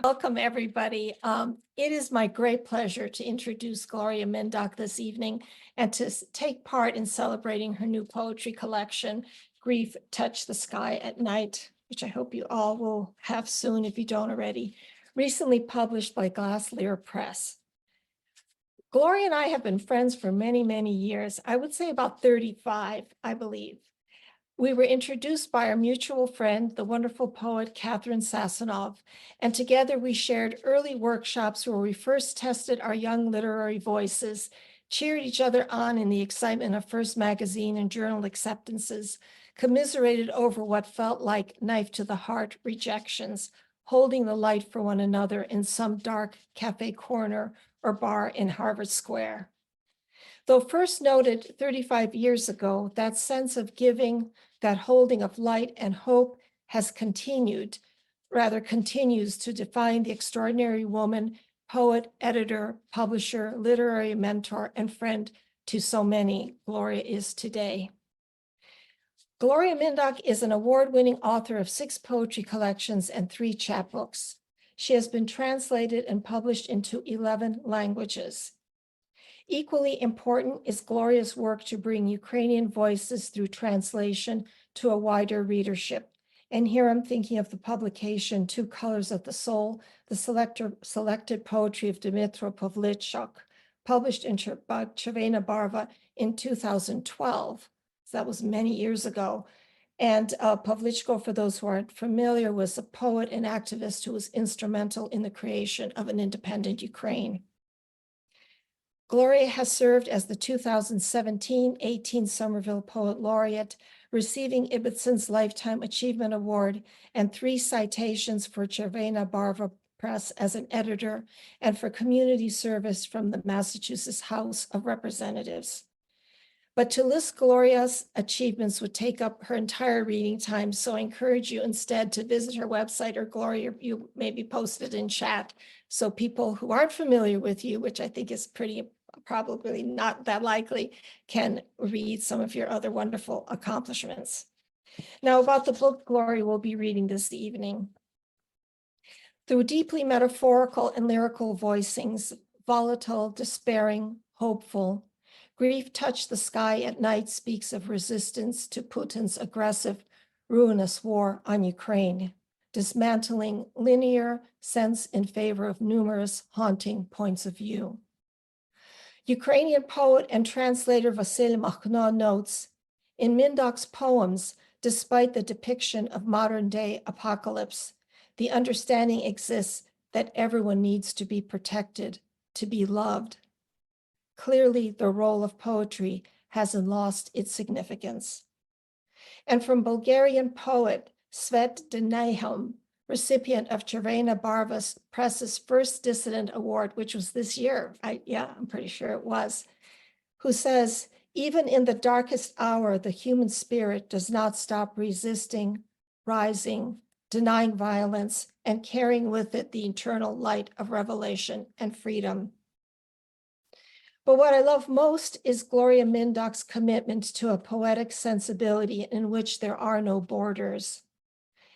Welcome, everybody. It is my great pleasure to introduce Gloria Mindock this evening and to take part in celebrating her new poetry collection, Grief Touch the Sky at Night, which I hope you all will have soon if you don't already, recently published by Glasslear Press. Gloria and I have been friends for many, many years. I would say about 35, I believe. We were introduced by our mutual friend, the wonderful poet Catherine Sassanov, and together we shared early workshops where we first tested our young literary voices, cheered each other on in the excitement of first magazine and journal acceptances, commiserated over what felt like knife to the heart rejections, holding the light for one another in some dark cafe corner or bar in Harvard Square. Though first noted 35 years ago, that sense of giving, that holding of light and hope has continues to define the extraordinary woman, poet, editor, publisher, literary mentor, and friend to so many Gloria is today. Gloria Mindock is an award-winning author of 6 poetry collections and 3 chapbooks. She has been translated and published into 11 languages. Equally important is Gloria's work to bring Ukrainian voices through translation to a wider readership. And here I'm thinking of the publication, Two Colors of the Soul, the selected poetry of Dmytro Pavlychuk, published in Dzvinia Barva in 2012. So that was many years ago. And Pavlychko, for those who aren't familiar, was a poet and activist who was instrumental in the creation of an independent Ukraine. Gloria has served as the 2017-18 Somerville Poet Laureate, receiving Ibbetson's Lifetime Achievement Award and 3 citations for Dzvinia Barva Press as an editor and for community service from the Massachusetts House of Representatives. But to list Gloria's achievements would take up her entire reading time, so I encourage you instead to visit her website, or Gloria, you maybe post it in chat, so people who aren't familiar with you, which I think is probably not that likely, can read some of your other wonderful accomplishments. Now, about the book Gloria will be reading this evening. Through deeply metaphorical and lyrical voicings, volatile, despairing, hopeful, Grief Touch the Sky at Night speaks of resistance to Putin's aggressive, ruinous war on Ukraine, dismantling linear sense in favor of numerous haunting points of view. Ukrainian poet and translator Vasyl Makhno notes, in Mindock's poems, despite the depiction of modern-day apocalypse, the understanding exists that everyone needs to be protected, to be loved. Clearly, the role of poetry hasn't lost its significance. And from Bulgarian poet Svet Denahum, recipient of Dzvinia Barva Press's first Dissident Award, which was this year, I'm pretty sure it was, who says, even in the darkest hour, the human spirit does not stop resisting, rising, denying violence, and carrying with it the eternal light of revelation and freedom. But what I love most is Gloria Mindock's commitment to a poetic sensibility in which there are no borders,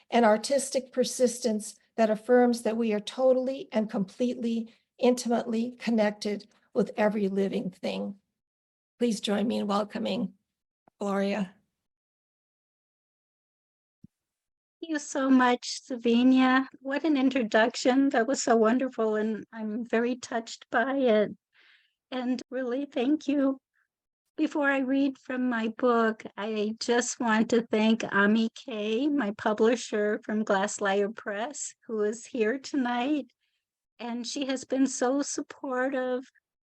an artistic persistence that affirms that we are totally and completely, intimately connected with every living thing. Please join me in welcoming Gloria. Thank you so much, Dzvinia. What an introduction. That was so wonderful, and I'm very touched by it. And really, thank you. Before I read from my book, I just want to thank Ami K, my publisher from Glasslear Press, who is here tonight. And she has been so supportive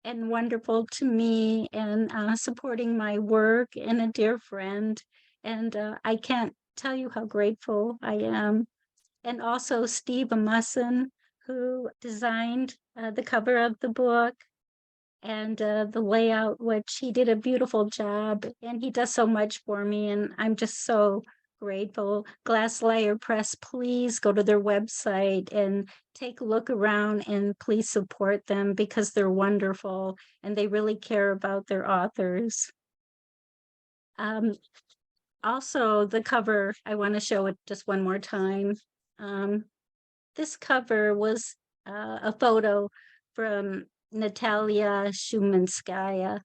and wonderful to me and supporting my work, and a dear friend. And I can't tell you how grateful I am. And also Steve Amusson, who designed the cover of the book and the layout, which he did a beautiful job, and he does so much for me, and I'm just so grateful. Glasslear Press, please go to their website and take a look around, and please support them because they're wonderful and they really care about their authors. Also, the cover, I want to show it just one more time. This cover was a photo from Natalia Shumanskaya,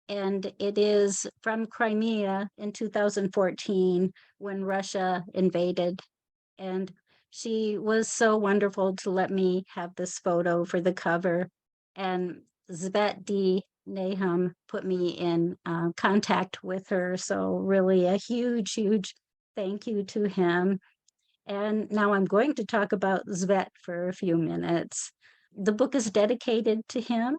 and it is from Crimea in 2014 when Russia invaded. And she was so wonderful to let me have this photo for the cover. And Zvet D. Nahum put me in contact with her. So really a huge, huge thank you to him. And now I'm going to talk about Zvet for a few minutes. The book is dedicated to him.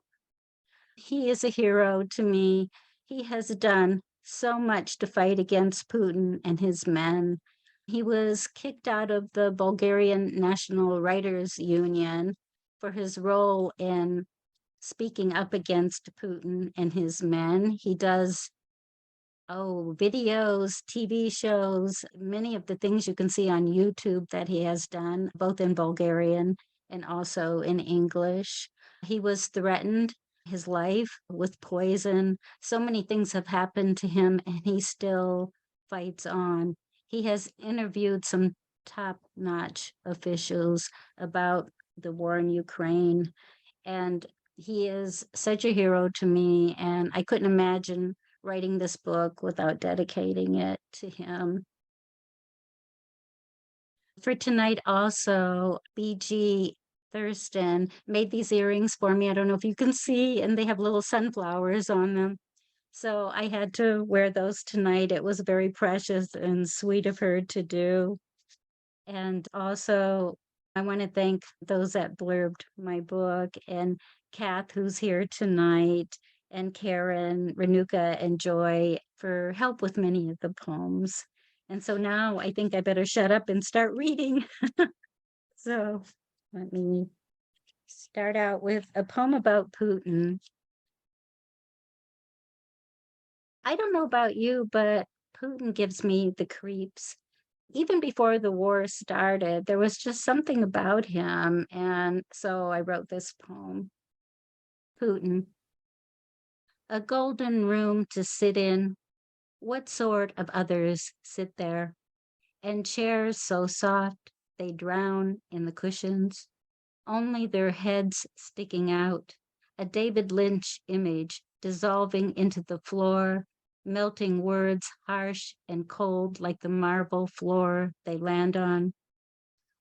He is a hero to me. He has done so much to fight against Putin and his men. He was kicked out of the Bulgarian National Writers Union for his role in speaking up against Putin and his men. He does videos, TV shows, many of the things you can see on YouTube that he has done, both in Bulgarian and also in English. He was threatened his life with poison. So many things have happened to him, and he still fights on. He has interviewed some top-notch officials about the war in Ukraine, and he is such a hero to me, and I couldn't imagine writing this book without dedicating it to him. For tonight also, BG Thurston made these earrings for me. I don't know if you can see, and they have little sunflowers on them. So I had to wear those tonight. It was very precious and sweet of her to do. And also, I want to thank those that blurbed my book, and Kath, who's here tonight, and Karen, Renuka, and Joy for help with many of the poems. And so now I think I better shut up and start reading. So let me start out with a poem about Putin. I don't know about you, but Putin gives me the creeps. Even before the war started, there was just something about him. And so I wrote this poem. Putin. A golden room to sit in. What sort of others sit there? And chairs so soft they drown in the cushions, only their heads sticking out, a David Lynch image dissolving into the floor, melting words harsh and cold like the marble floor they land on.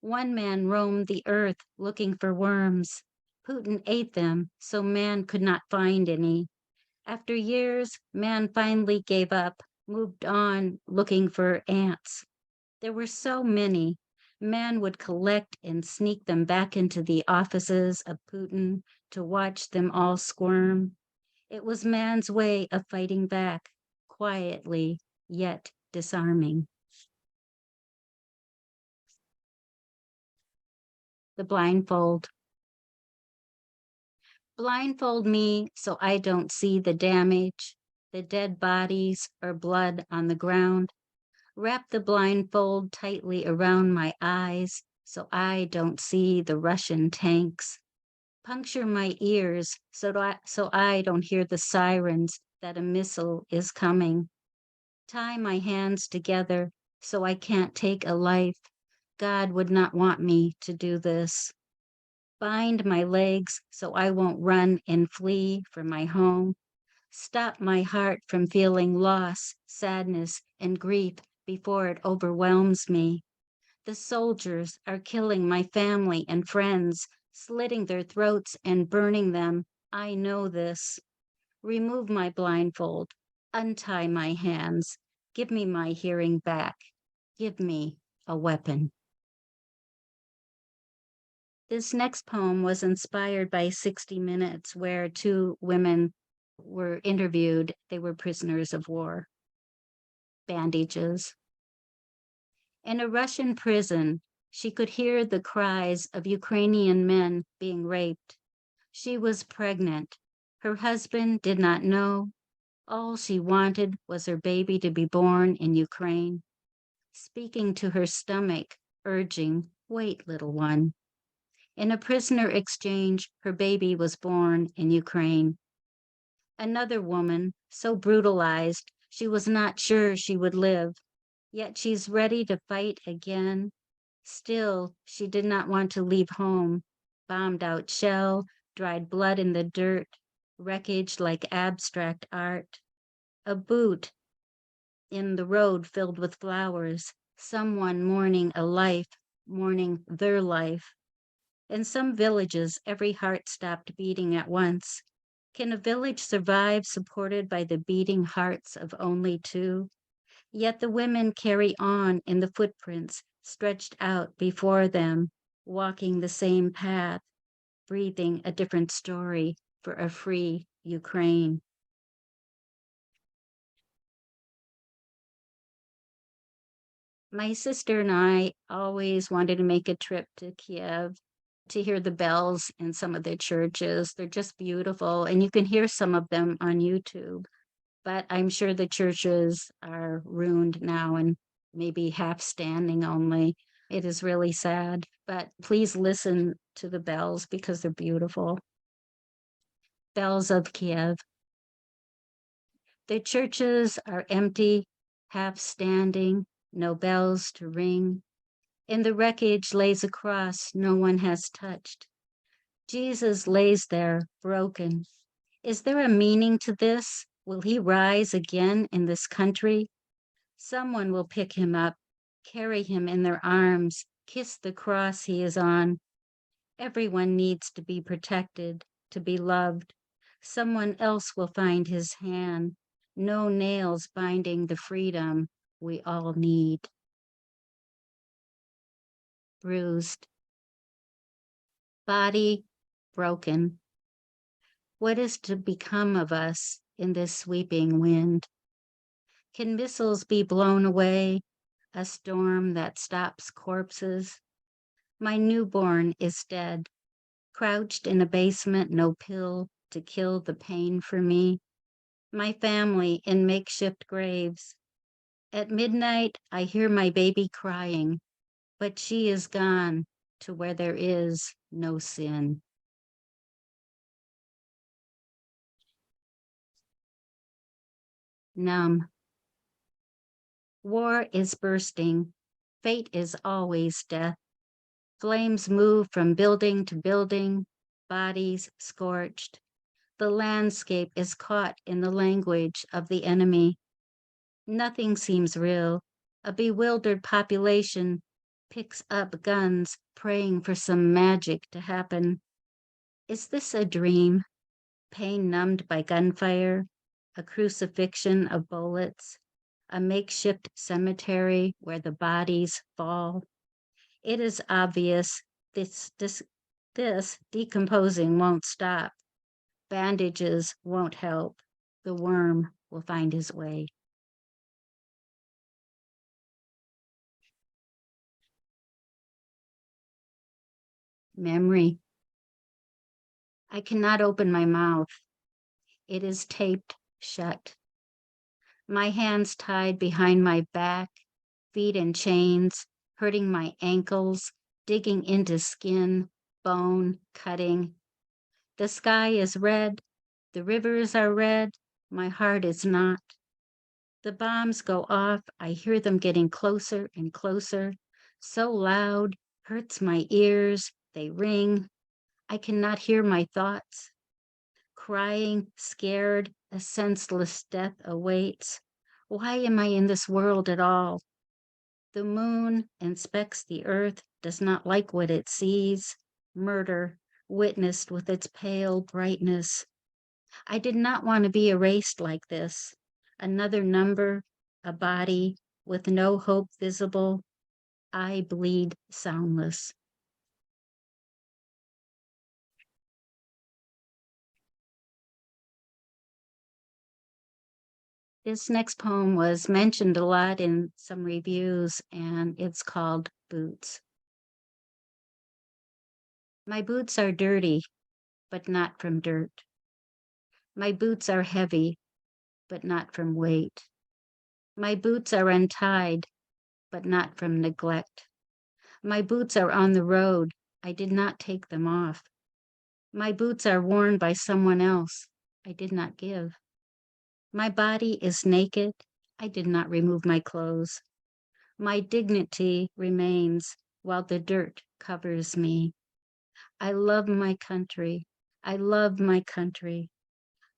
One man roamed the earth looking for worms. Putin ate them, so man could not find any. After years, man finally gave up, moved on looking for ants. There were so many. Man would collect and sneak them back into the offices of Putin to watch them all squirm. It was man's way of fighting back, quietly, yet disarming. The blindfold. Blindfold me so I don't see the damage, the dead bodies or blood on the ground. Wrap the blindfold tightly around my eyes so I don't see the Russian tanks. Puncture my ears so I don't hear the sirens that a missile is coming. Tie my hands together so I can't take a life. God would not want me to do this. Bind my legs so I won't run and flee for my home. Stop my heart from feeling loss, sadness, and grief before it overwhelms me. The soldiers are killing my family and friends, slitting their throats and burning them. I know this. Remove my blindfold, untie my hands, give me my hearing back, give me a weapon. This next poem was inspired by 60 Minutes, where two women were interviewed. They were prisoners of war. Bandages. In a Russian prison, she could hear the cries of Ukrainian men being raped. She was pregnant. Her husband did not know. All she wanted was her baby to be born in Ukraine. Speaking to her stomach, urging, "Wait, little one." In a prisoner exchange, her baby was born in Ukraine. Another woman, so brutalized, she was not sure she would live, yet she's ready to fight again. Still, she did not want to leave home. Bombed out shell, dried blood in the dirt, wreckage like abstract art. A boot in the road filled with flowers, someone mourning a life, mourning their life. In some villages, every heart stopped beating at once. Can a village survive supported by the beating hearts of only two? Yet the women carry on in the footprints stretched out before them, walking the same path, breathing a different story for a free Ukraine. My sister and I always wanted to make a trip to Kiev to hear the bells in some of the churches. They're just beautiful, and you can hear some of them on YouTube. But I'm sure the churches are ruined now and maybe half standing only. It is really sad, but please listen to the bells because they're beautiful. Bells of Kiev. The churches are empty, half standing, no bells to ring. In the wreckage lays a cross no one has touched. Jesus lays there, broken. Is there a meaning to this? Will he rise again in this country? Someone will pick him up, carry him in their arms, kiss the cross he is on. Everyone needs to be protected, to be loved. Someone else will find his hand. No nails binding the freedom we all need. Bruised. Body broken. What is to become of us in this sweeping wind? Can missiles be blown away, a storm that stops corpses? My newborn is dead, crouched in a basement, no pill to kill the pain for me. My family in makeshift graves. At midnight, I hear my baby crying, but she is gone to where there is no sin. Numb. War is bursting. Fate is always death. Flames move from building to building, bodies scorched. The landscape is caught in the language of the enemy. Nothing seems real. A bewildered population picks up guns, praying for some magic to happen. Is this a dream? Pain numbed by gunfire, a crucifixion of bullets, a makeshift cemetery where the bodies fall. It is obvious this decomposing won't stop. Bandages won't help. The worm will find his way. Memory. I cannot open my mouth. It is taped shut. My hands tied behind my back, feet in chains, hurting my ankles, digging into skin, bone, cutting. The sky is red. The rivers are red. My heart is not. The bombs go off. I hear them getting closer and closer. So loud, hurts my ears. They ring. I cannot hear my thoughts. Crying, scared, a senseless death awaits. Why am I in this world at all? The moon inspects the earth, does not like what it sees. Murder, witnessed with its pale brightness. I did not want to be erased like this. Another number, a body with no hope visible. I bleed soundless. This next poem was mentioned a lot in some reviews, and it's called Boots. My boots are dirty, but not from dirt. My boots are heavy, but not from weight. My boots are untied, but not from neglect. My boots are on the road. I did not take them off. My boots are worn by someone else. I did not give. My body is naked. I did not remove my clothes. My dignity remains while the dirt covers me. I love my country. I love my country.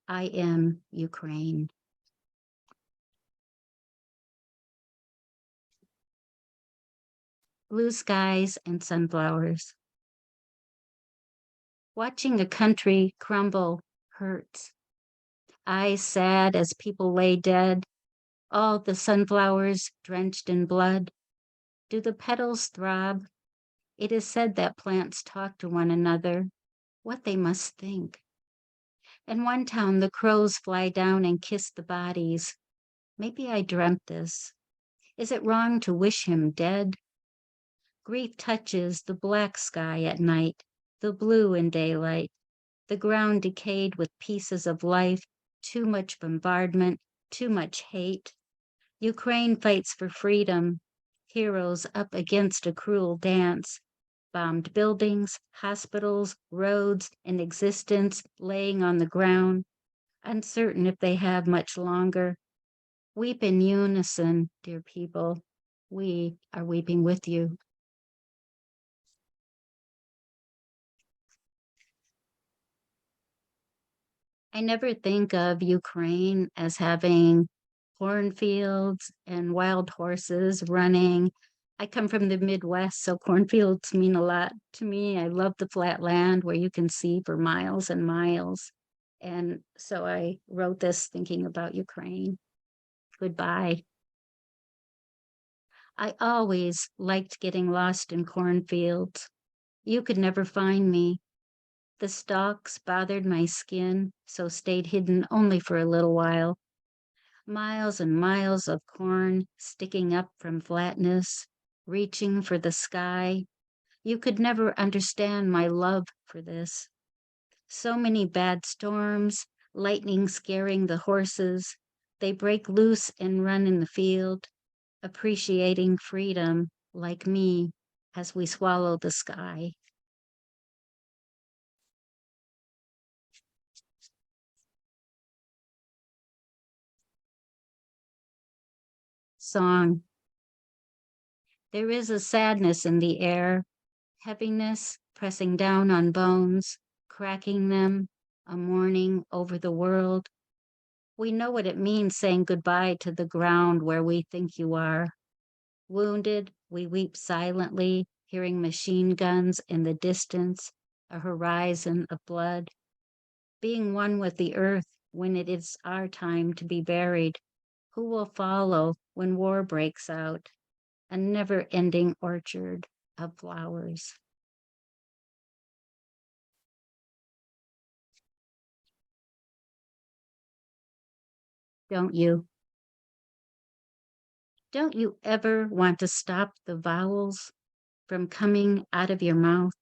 I am Ukraine. Blue skies and sunflowers. Watching a country crumble hurts. Eyes sad as people lay dead, all the sunflowers drenched in blood. Do the petals throb? It is said that plants talk to one another, what they must think. In one town, the crows fly down and kiss the bodies. Maybe I dreamt this. Is it wrong to wish him dead? Grief touches the black sky at night, the blue in daylight, the ground decayed with pieces of life, too much bombardment, too much hate. Ukraine fights for freedom, heroes up against a cruel dance, bombed buildings, hospitals, roads in existence laying on the ground, uncertain if they have much longer. Weep in unison, dear people. We are weeping with you. I never think of Ukraine as having cornfields and wild horses running. I come from the Midwest, so cornfields mean a lot to me. I love the flat land where you can see for miles and miles. And so I wrote this thinking about Ukraine. Goodbye. I always liked getting lost in cornfields. You could never find me. The stalks bothered my skin, so stayed hidden only for a little while. Miles and miles of corn sticking up from flatness, reaching for the sky. You could never understand my love for this. So many bad storms, lightning scaring the horses. They break loose and run in the field, appreciating freedom like me as we swallow the sky. Song. There is a sadness in the air, heaviness pressing down on bones, cracking them, a mourning over the world. We know what it means saying goodbye to the ground where we think you are. Wounded, we weep silently, hearing machine guns in the distance, a horizon of blood. Being one with the earth when it is our time to be buried. Who will follow when war breaks out? A never-ending orchard of flowers. Don't you? Don't you ever want to stop the vowels from coming out of your mouth?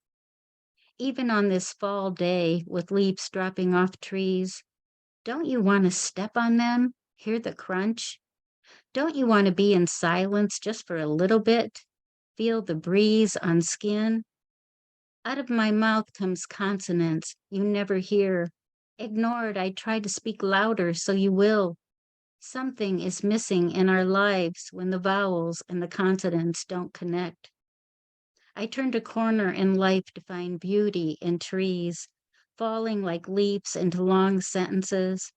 Even on this fall day with leaves dropping off trees, don't you want to step on them, hear the crunch? Don't you want to be in silence just for a little bit, feel the breeze on skin? Out of my mouth comes consonants you never hear. Ignored, I try to speak louder so you will. Something is missing in our lives when the vowels and the consonants don't connect. I turned a corner in life to find beauty in trees, falling like leaps into long sentences,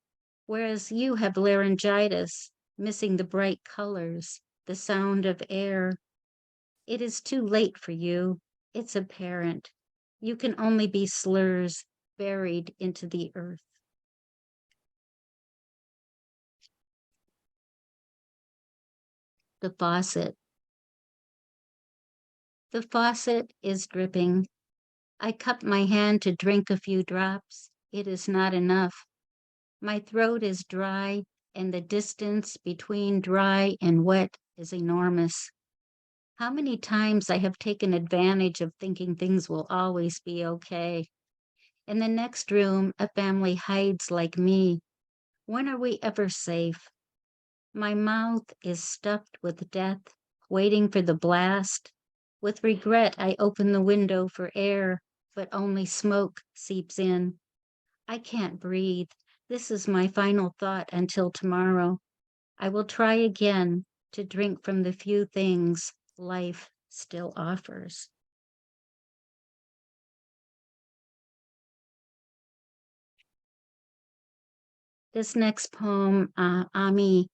whereas you have laryngitis, missing the bright colors, the sound of air. It is too late for you. It's apparent. You can only be slurs buried into the earth. The faucet. The faucet is dripping. I cup my hand to drink a few drops. It is not enough. My throat is dry, and the distance between dry and wet is enormous. How many times I have taken advantage of thinking things will always be okay. In the next room, a family hides like me. When are we ever safe? My mouth is stuffed with death, waiting for the blast. With regret, I open the window for air, but only smoke seeps in. I can't breathe. This is my final thought until tomorrow. I will try again to drink from the few things life still offers. This next poem, Ami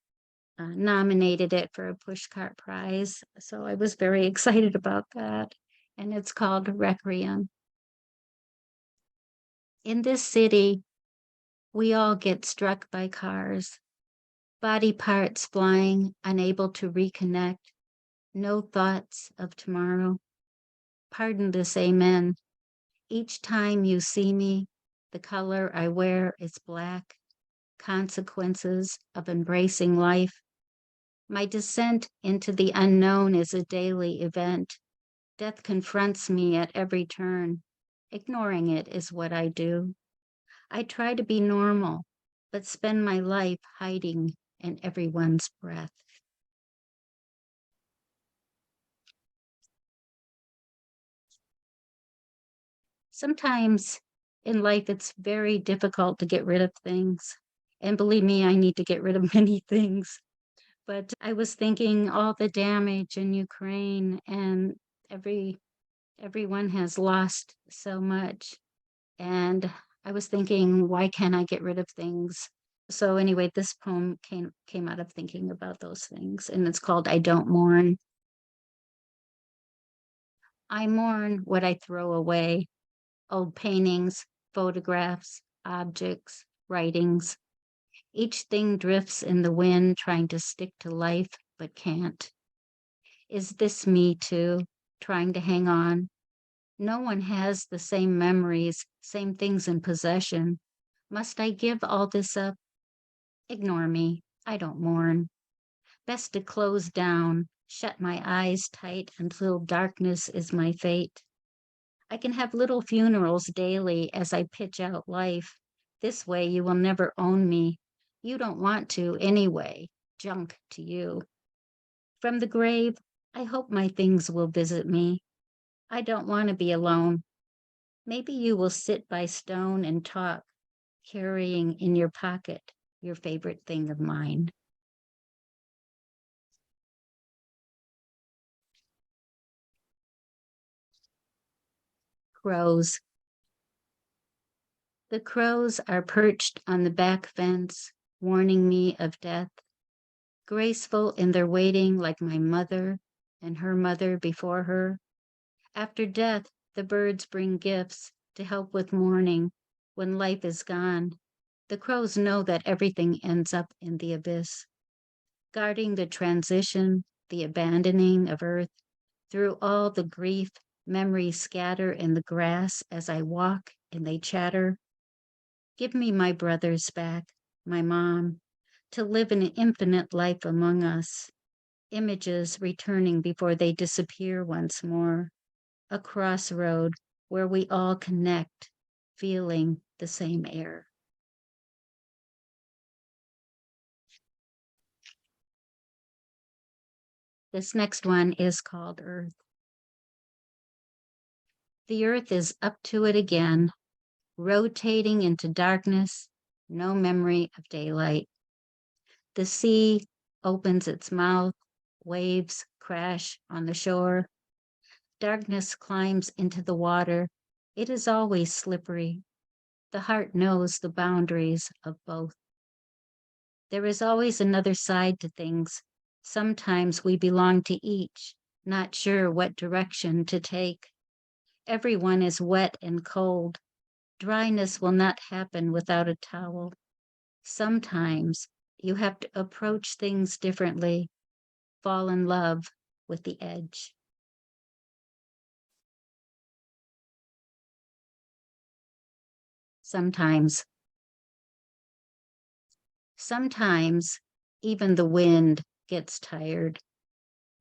nominated it for a Pushcart Prize, so I was very excited about that. And it's called Requiem. In this city, we all get struck by cars, body parts flying, unable to reconnect, no thoughts of tomorrow. Pardon this amen. Each time you see me, the color I wear is black, consequences of embracing life. My descent into the unknown is a daily event. Death confronts me at every turn. Ignoring it is what I do. I try to be normal, but spend my life hiding in everyone's breath. Sometimes in life, it's very difficult to get rid of things. And believe me, I need to get rid of many things. But I was thinking all the damage in Ukraine, and everyone has lost so much. And I was thinking, why can't I get rid of things? So anyway, this poem came out of thinking about those things, and it's called I Don't Mourn. I mourn what I throw away, old paintings, photographs, objects, writings. Each thing drifts in the wind, trying to stick to life, but can't. Is this me too, trying to hang on? No one has the same memories, same things in possession. Must I give all this up? Ignore me. I don't mourn. Best to close down, shut my eyes tight until darkness is my fate. I can have little funerals daily as I pitch out life. This way you will never own me. You don't want to anyway. Junk to you. From the grave, I hope my things will visit me. I don't want to be alone. Maybe you will sit by stone and talk, carrying in your pocket your favorite thing of mine. Crows. The crows are perched on the back fence, warning me of death, graceful in their waiting like my mother and her mother before her. After death, the birds bring gifts to help with mourning when life is gone. The crows know that everything ends up in the abyss, guarding the transition, the abandoning of earth. Through all the grief, memories scatter in the grass as I walk and they chatter. Give me my brothers back, my mom, to live an infinite life among us. Images returning before they disappear once more. A crossroad where we all connect, feeling the same air. This next one is called Earth. The earth is up to it again, rotating into darkness, no memory of daylight. The sea opens its mouth, waves crash on the shore. Darkness climbs into the water. It is always slippery. The heart knows the boundaries of both. There is always another side to things. Sometimes we belong to each, not sure what direction to take. Everyone is wet and cold. Dryness will not happen without a towel. Sometimes you have to approach things differently, fall in love with the edge. Sometimes even the wind gets tired.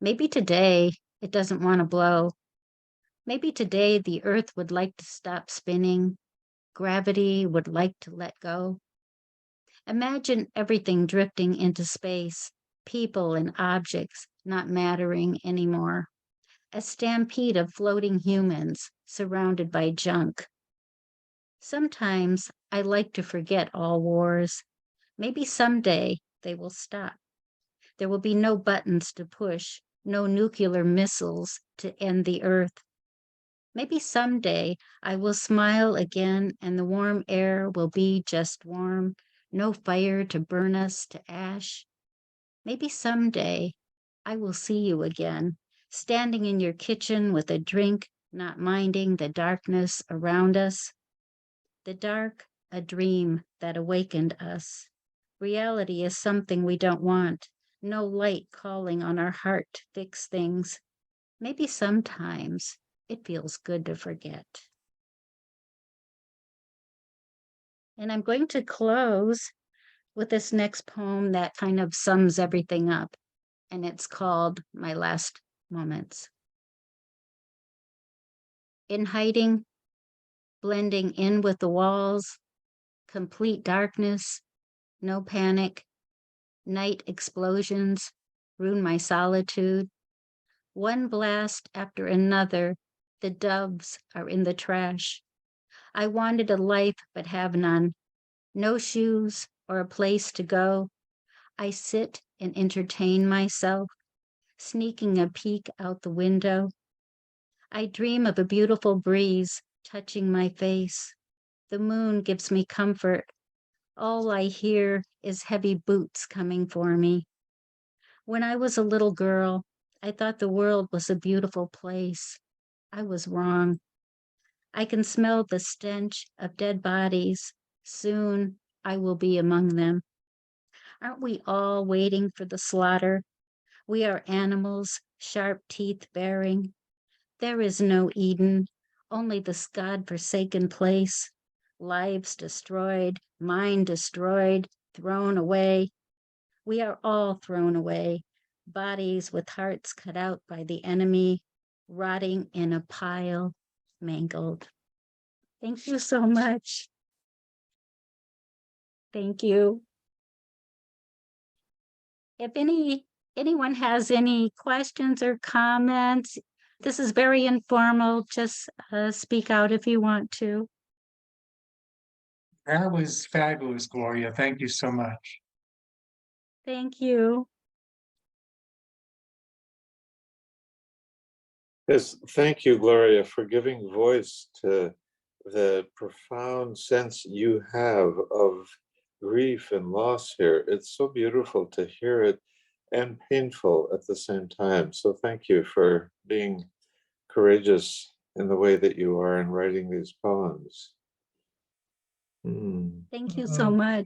Maybe today it doesn't want to blow. Maybe today the earth would like to stop spinning. Gravity would like to let go. Imagine everything drifting into space, people and objects not mattering anymore. A stampede of floating humans surrounded by junk. Sometimes I like to forget all wars. Maybe someday they will stop. There will be no buttons to push, no nuclear missiles to end the earth. Maybe someday I will smile again and the warm air will be just warm, no fire to burn us to ash. Maybe someday I will see you again, standing in your kitchen with a drink, not minding the darkness around us. The dark, a dream that awakened us. Reality is something we don't want, no light calling on our heart to fix things. Maybe sometimes it feels good to forget. And I'm going to close with this next poem that kind of sums everything up, and it's called My Last Moments. In hiding, blending in with the walls, complete darkness, no panic, night explosions ruin my solitude. One blast after another, the doves are in the trash. I wanted a life but have none, no shoes or a place to go. I sit and entertain myself, sneaking a peek out the window. I dream of a beautiful breeze touching my face. The moon gives me comfort. All I hear is heavy boots coming for me. When I was a little girl, I thought the world was a beautiful place. I was wrong. I can smell the stench of dead bodies. Soon I will be among them. Aren't we all waiting for the slaughter? We are animals, sharp teeth bearing. There is no Eden, only this God-forsaken place. Lives destroyed, mind destroyed, thrown away. We are all thrown away, bodies with hearts cut out by the enemy, rotting in a pile, mangled. Thank you so much. Thank you. If anyone has any questions or comments, this is very informal. Just speak out if you want to. That was fabulous, Gloria. Thank you so much. Thank you. Yes, thank you, Gloria, for giving voice to the profound sense you have of grief and loss here. It's so beautiful to hear it and painful at the same time. So thank you for being courageous in the way that you are in writing these poems. Thank you so much.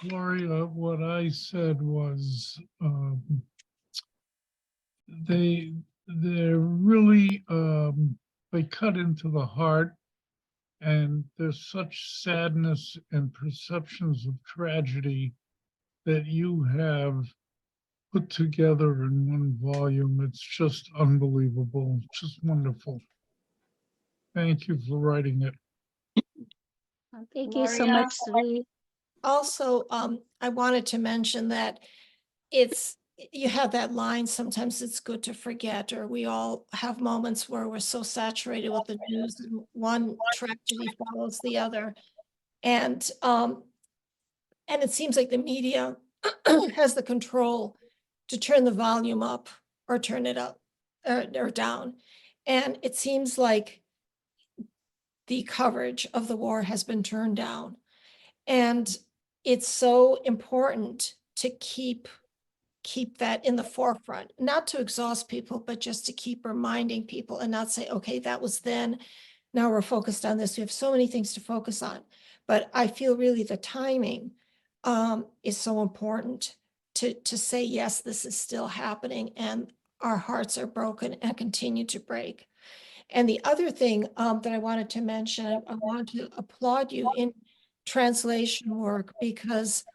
Gloria, what I said was they're really they cut into the heart, and there's such sadness and perceptions of tragedy that you have put together in one volume. It's just unbelievable. It's just wonderful. Thank you for writing it. Thank you so much, Sri. Also, I wanted to mention that you have that line, sometimes it's good to forget, or we all have moments where we're so saturated with the news and one tragedy follows the other. And it seems like the media has the control to turn the volume up or turn it up or down. And it seems like the coverage of the war has been turned down. And it's so important to keep that in the forefront, not to exhaust people, but just to keep reminding people and not say, okay, that was then, now we're focused on this. We have so many things to focus on. But I feel really the timing is so important to say, yes, this is still happening and our hearts are broken and continue to break. And the other thing that I wanted to mention, I want to applaud you in translation work, because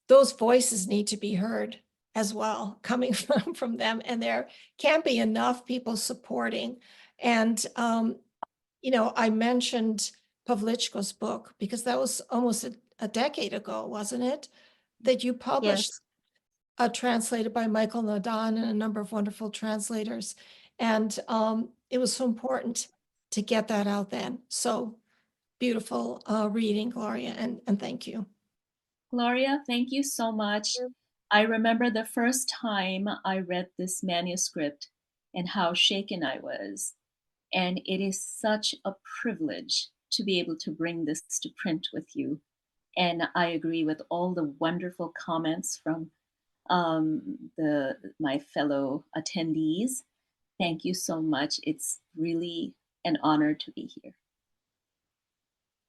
those voices need to be heard as well, coming from them. And there can't be enough people supporting. And, I mentioned Pavlichko's book because that was almost a decade ago, wasn't it? That you published, translated by Michael Nadan and a number of wonderful translators. And it was so important to get that out then. So beautiful reading, Gloria, and thank you. Gloria, thank you so much. I remember the first time I read this manuscript and how shaken I was. And it is such a privilege to be able to bring this to print with you. And I agree with all the wonderful comments from my fellow attendees. Thank you so much. It's really an honor to be here.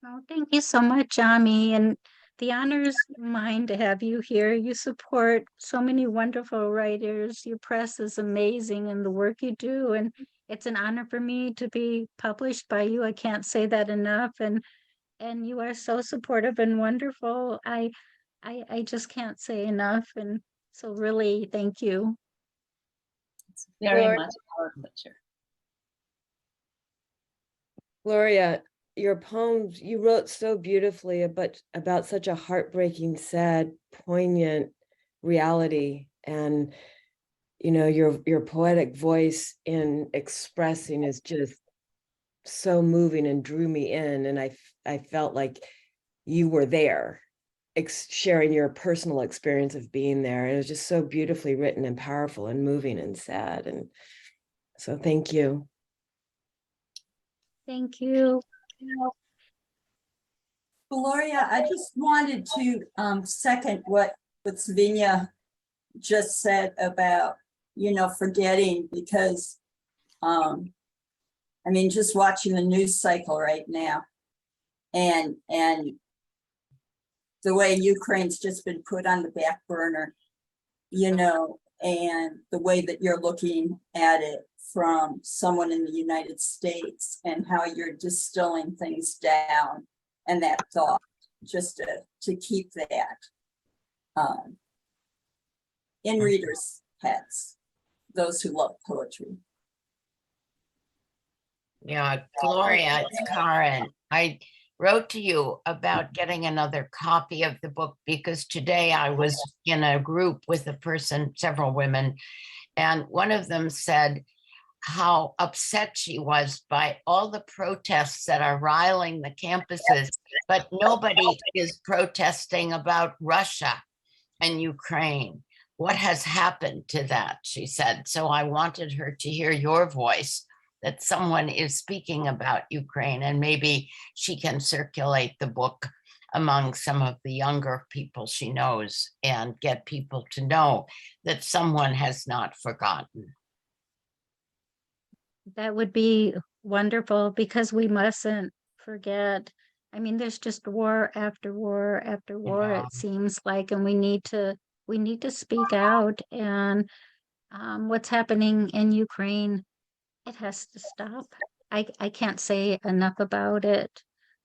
Oh, thank you so much, Ami. And the honor is mine to have you here. You support so many wonderful writers. Your press is amazing in the work you do. And it's an honor for me to be published by you. I can't say that enough. And you are so supportive and wonderful. I just can't say enough. And so really, thank you. It's very Gloria- much our pleasure. Gloria, your poems, you wrote so beautifully about such a heartbreaking, sad, poignant reality. And, you know, your poetic voice in expressing is just so moving and drew me in. And I felt like you were there, sharing your personal experience of being there. It was just so beautifully written and powerful and moving and sad. And so thank you. Thank you. Gloria, I just wanted to second what Dzvinia just said about, you know, forgetting, because I mean, just watching the news cycle right now and the way Ukraine's just been put on the back burner, you know, and the way that you're looking at it from someone in the United States and how you're distilling things down, and that thought, just to keep that in readers' heads, those who love poetry. Yeah, Gloria, it's Karen. I wrote to you about getting another copy of the book because today I was in a group with a person, several women, and one of them said how upset she was by all the protests that are riling the campuses, but nobody is protesting about Russia and Ukraine. What has happened to that, she said. So I wanted her to hear your voice, that someone is speaking about Ukraine, and maybe she can circulate the book among some of the younger people she knows and get people to know that someone has not forgotten. That would be wonderful, because we mustn't forget. I mean, there's just war after war after war, Yeah. it seems like, and we need to speak out. And what's happening in Ukraine, it has to stop. I can't say enough about it.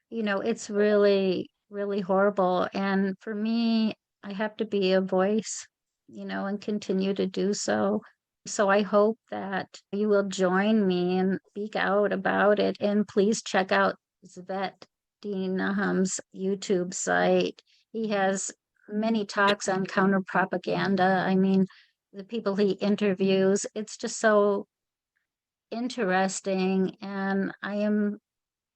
You know, it's really, really horrible. And for me, I have to be a voice, you know, and continue to do so. So I hope that you will join me and speak out about it. And please check out Dzvinia's YouTube site. He has many talks on counter propaganda. I mean, the people he interviews, it's just so interesting. And I am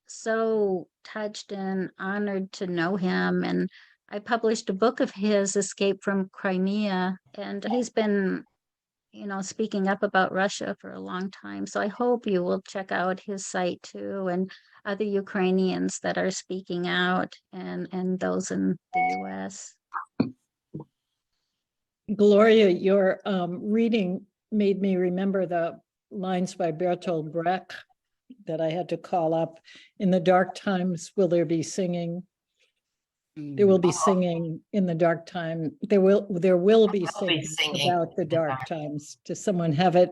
so touched and honored to know him. And I published a book of his, Escape from Crimea, and he's been, you know, speaking up about Russia for a long time. So I hope you will check out his site too, and other Ukrainians that are speaking out, and those in the US. Gloria, your reading made me remember the lines by Bertolt Brecht that I had to call up. In the dark times, will there be singing? There will be singing in the dark time. There will be singing about the dark times. Does someone have it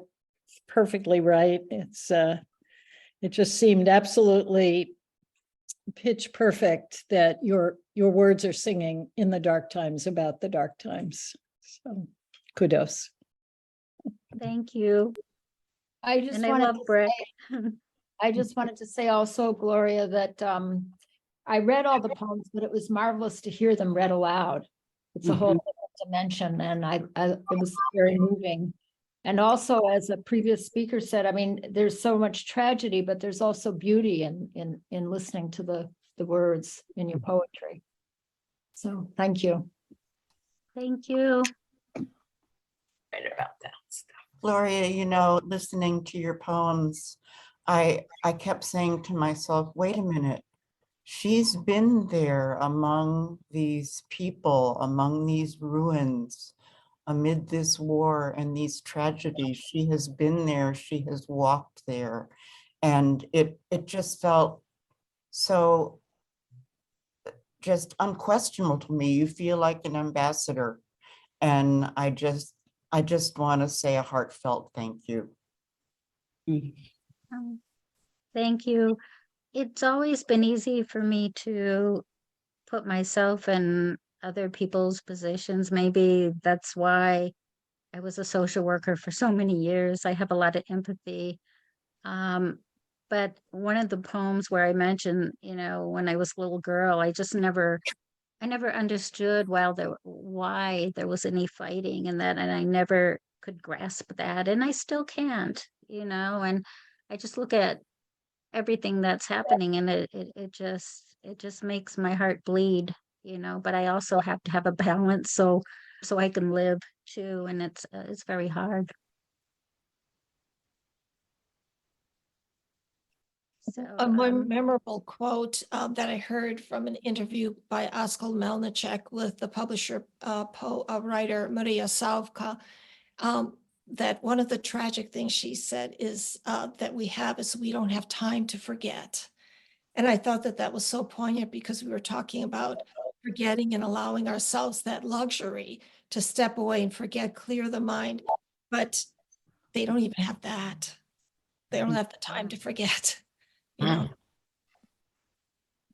perfectly right? It's it just seemed absolutely pitch perfect that your words are singing in the dark times about the dark times. So kudos. Thank you. I just And I wanted love to Brecht. say- I just wanted to say also, Gloria, that I read all the poems, but it was marvelous to hear them read aloud. It's a whole different dimension, and it was very moving. And also, as a previous speaker said, I mean, there's so much tragedy, but there's also beauty in listening to the words in your poetry. So thank you. Thank you. write about that stuff. Gloria, you know, listening to your poems, I kept saying to myself, wait a minute, she's been there among these people, among these ruins, amid this war and these tragedies. She has been there, she has walked there. And it just felt so just unquestionable to me. You feel like an ambassador. And I just want to say a heartfelt thank you. Thank you. It's always been easy for me to put myself in other people's positions. Maybe that's why I was a social worker for so many years. I have a lot of empathy. But one of the poems where I mentioned, you know, when I was a little girl, I never understood why there was any fighting and that, and I never could grasp that, and I still can't, you know, and I just look at everything that's happening and it just makes my heart bleed, you know, but I also have to have a balance so I can live too, and it's very hard. So, A more memorable quote that I heard from an interview by Oskar Melnicek with the publisher, writer Maria Savka, that one of the tragic things she said is that we don't have time to forget. And I thought that was so poignant because we were talking about forgetting and allowing ourselves that luxury to step away and forget, clear the mind. But they don't even have that. They don't have the time to forget, you know.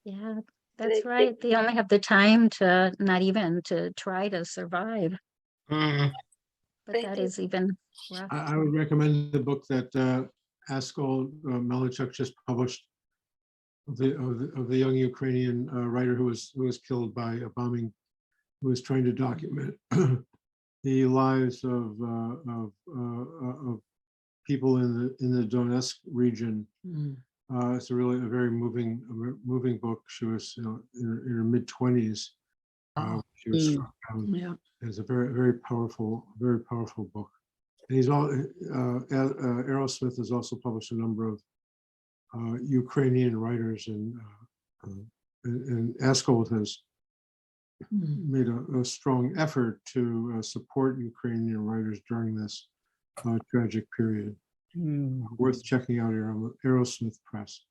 yeah, that's right. They only have the time to not even to try to survive. Mm. But that is even rough. I would recommend the book that Oskar Melnicek just published of the young Ukrainian writer who was killed by a bombing, who was trying to document the lives of people in the Donetsk region. It's a very moving book. She was, you know, in her mid-20s. She was struck down. Yeah. It's a very powerful book. And he's all Aerosmith has also published a number of Ukrainian writers, and Askold has made a strong effort to support Ukrainian writers during this tragic period. Worth checking out Aerosmith Press.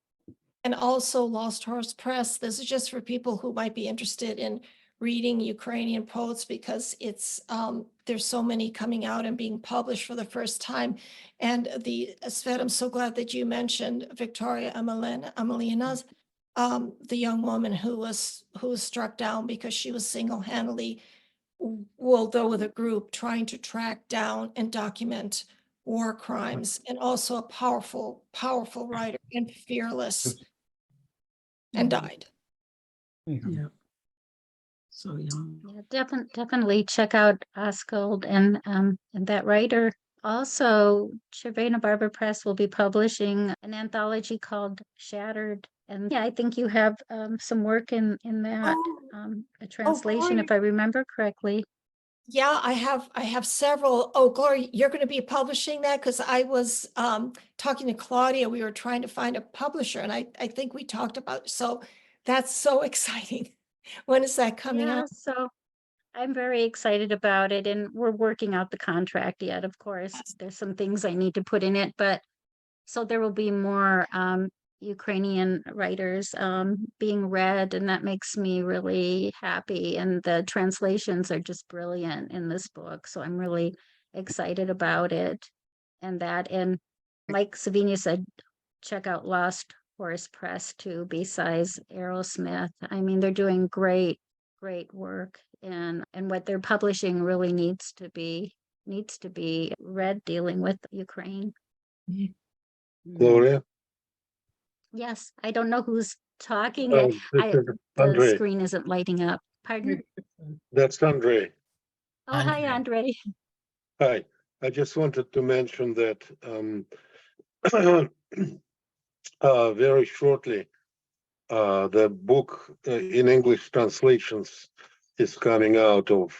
And also Lost Horse Press. This is just for people who might be interested in reading Ukrainian poets, because it's there's so many coming out and being published for the first time. And Svet, I'm so glad that you mentioned Victoria Amelina's, the young woman who was struck down because she was single-handedly, though with a group, trying to track down and document war crimes, and also a powerful writer and fearless, and died. Yeah. So young. Yeah, definitely check out Oskold and that writer. Also, Dzvinia Barbara Press will be publishing an anthology called Shattered. And yeah, I think you have some work in that, a translation, if I remember correctly. Yeah, I have several. Oh, Gloria, you're going to be publishing that? Because I was talking to Claudia. We were trying to find a publisher, and I think we talked about, so that's so exciting. When is that coming out? So I'm very excited about it, and we're working out the contract yet. Of course, there's some things I need to put in it, but so there will be more Ukrainian writers being read, and that makes me really happy. And the translations are just brilliant in this book, so I'm really excited about it. And like Dzvinia said, check out Lost Horse Press too, besides Aerosmith. I mean, they're doing great work, and what they're publishing really needs to be read, dealing with Ukraine. Gloria? Yes, I don't know who's talking. This is The Andre. screen isn't lighting up. Pardon? That's Andre. Oh, hi, Andre. Hi, I just wanted to mention that very shortly, the book in English translations is coming out of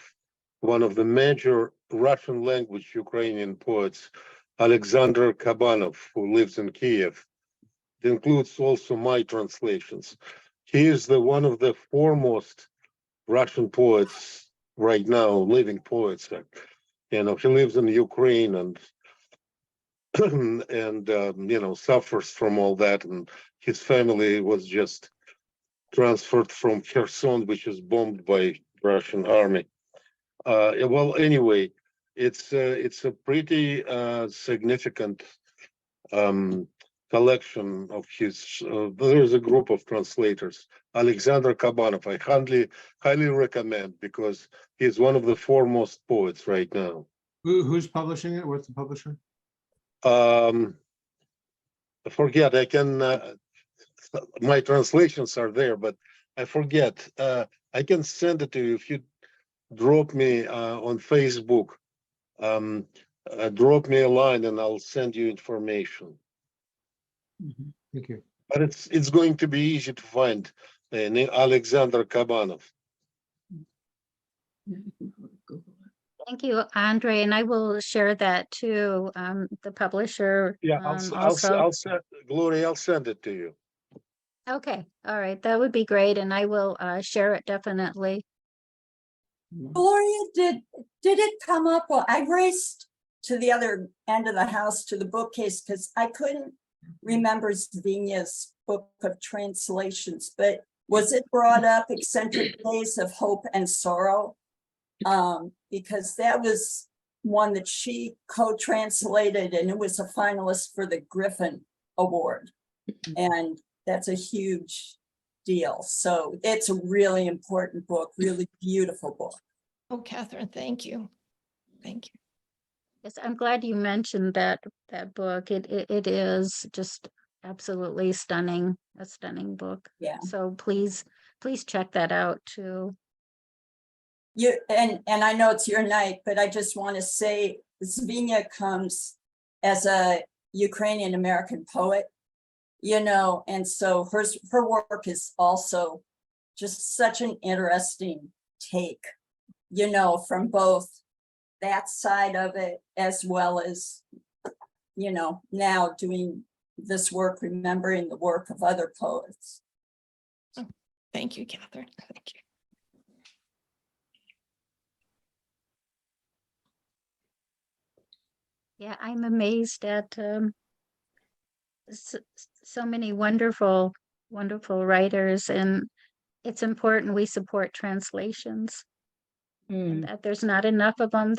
one of the major Russian language Ukrainian poets, Alexander Kabanov, who lives in Kiev. It includes also my translations. He is one of the foremost Russian poets right now, living poets. He lives in Ukraine and suffers from all that. And his family was just transferred from Kherson, which is bombed by Russian army. Well, anyway, it's a pretty significant collection of his. There is a group of translators. Alexander Kabanov, I highly recommend, because he's one of the foremost poets right now. Who's publishing it? What's the publisher? I forget. I can. My translations are there, but I forget. I can send it to you if you drop me on Facebook. Drop me a line, and I'll send you information. Thank you. But it's going to be easy to find. Alexander Kabanov. Thank you, Andre, and I will share that to the publisher. Yeah, also. I'll send Gloria. I'll send it to you. Okay, all right, that would be great, and I will share it definitely. Gloria, did it come up? Well, I raced to the other end of the house to the bookcase because I couldn't remember Dzvinia's book of translations, but was it brought up, Eccentric Days of Hope and Sorrow? Because that was one that she co-translated, and it was a finalist for the Griffin Award. And that's a huge deal. So it's a really important book, really beautiful book. Oh, Catherine, thank you. Thank you. Yes, I'm glad you mentioned that book. It is just absolutely stunning, a stunning book. Yeah. So please check that out too. And I know it's your night, but I just want to say Dzvinia comes as a Ukrainian American poet, and so her work is also just such an interesting take, from both that side of it, as well as, now doing this work, remembering the work of other poets. Thank you, Catherine. Thank you. Yeah, I'm amazed at so many wonderful writers, and it's important we support translations. And that there's not enough of them.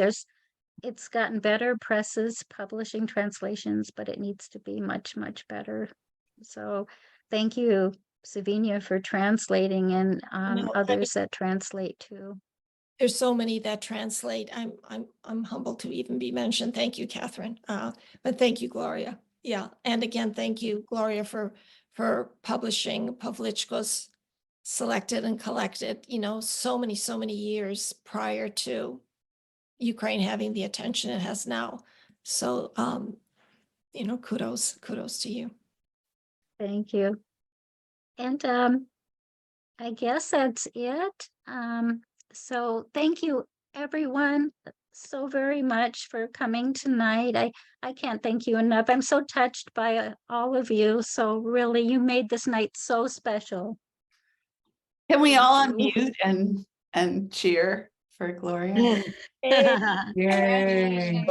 It's gotten better, presses publishing translations, but it needs to be much, much better. So thank you, Dzvinia, for translating, and others that translate too. There's so many that translate. I'm humbled to even be mentioned. Thank you, Catherine. But thank you, Gloria. Yeah, and again, thank you, Gloria, for publishing Pavlichko's Selected and Collected. So many years prior to Ukraine having the attention it has now. So, kudos to you. Thank you. And I guess that's it. So thank you, everyone, so very much for coming tonight. I can't thank you enough. I'm so touched by all of you. So really, you made this night so special. Can we all unmute and cheer for Gloria? Yay.